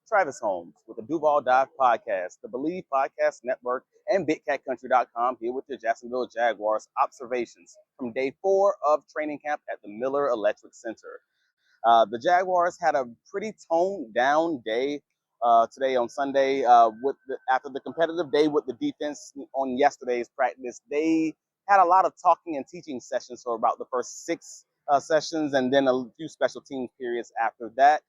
Travis Holmes with the Duval podcast, the Believe Podcast Network, and BigCatCountry.com here with your Jacksonville Jaguars observations from day 4 of training camp at the Miller Electric Center. The Jaguars had a pretty toned down day today on Sunday after the competitive day with the defense on yesterday's practice. They had a lot of talking and teaching sessions for about the first 6 sessions, and then a few special teams periods after that.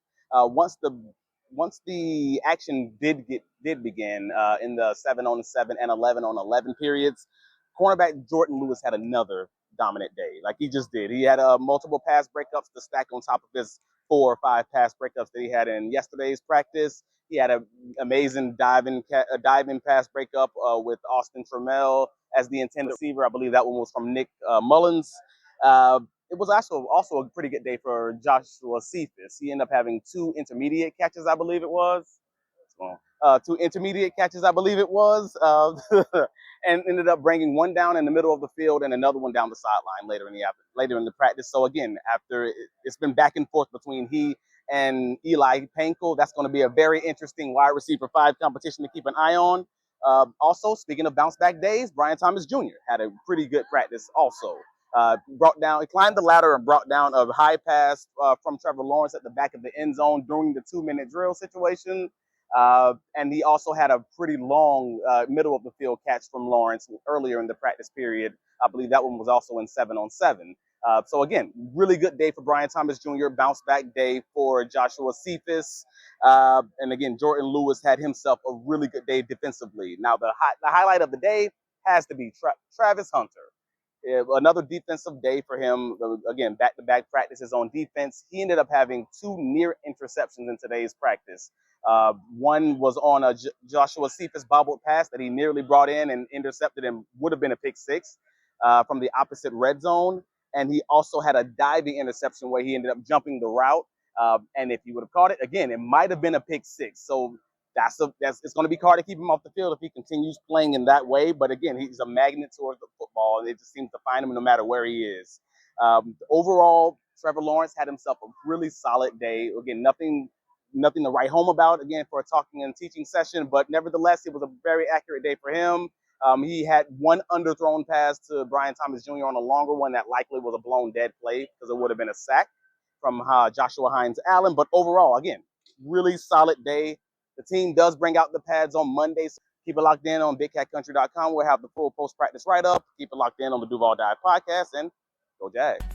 Once the action did begin in the 7-on-7 and 11-on-11 periods, cornerback Jordan Lewis had another dominant day. Like he just did. He had multiple pass breakups to stack on top of his 4 or 5 pass breakups that he had in yesterday's practice. He had an amazing diving pass breakup with Austin Trammell as the intended receiver. I believe that one was from Nick Mullins. It was also a pretty good day for Joshua Cephas. He ended up having 2 intermediate catches, I believe it was. 2 intermediate catches, I believe it was, and ended up bringing one down in the middle of the field and another one down the sideline later in the practice. So again, after it's been back and forth between he and Eli Pankel, that's going to be a very interesting wide receiver 5 competition to keep an eye on. Also, speaking of bounce back days, Brian Thomas Jr. had a pretty good practice also. He climbed the ladder and brought down a high pass from Trevor Lawrence at the back of the end zone during the 2-minute drill situation. And he also had a pretty long middle of the field catch from Lawrence earlier in the practice period. I believe that one was also in 7-on-7. So again, really good day for Brian Thomas Jr., bounce back day for Joshua Cephas. And again, Jordan Lewis had himself a really good day defensively. Now the highlight of the day has to be Travis Hunter. Another defensive day for him. Again, back-to-back practices on defense. He ended up having 2 near interceptions in today's practice. One was on a Joshua Cephas bobbled pass that he nearly brought in and intercepted and would have been a pick 6 from the opposite red zone. And he also had a diving interception where he ended up jumping the route. And if he would have caught it, again, it might have been a pick 6. So it's going to be hard to keep him off the field if he continues playing in that way. But again, he's a magnet towards the football, and it just seems to find him no matter where he is. Overall, Trevor Lawrence had himself a really solid day. Again, nothing to write home about, again, for a talking and teaching session, but nevertheless, it was a very accurate day for him. He had 1 underthrown pass to Brian Thomas Jr. on a longer one that likely was a blown dead play because it would have been a sack from Joshua Hines-Allen. But overall, again, really solid day. The team does bring out the pads on Monday. So keep it locked in on BigCatCountry.com. We'll have the full post-practice write-up. Keep it locked in on the Duval podcast, and go Jags.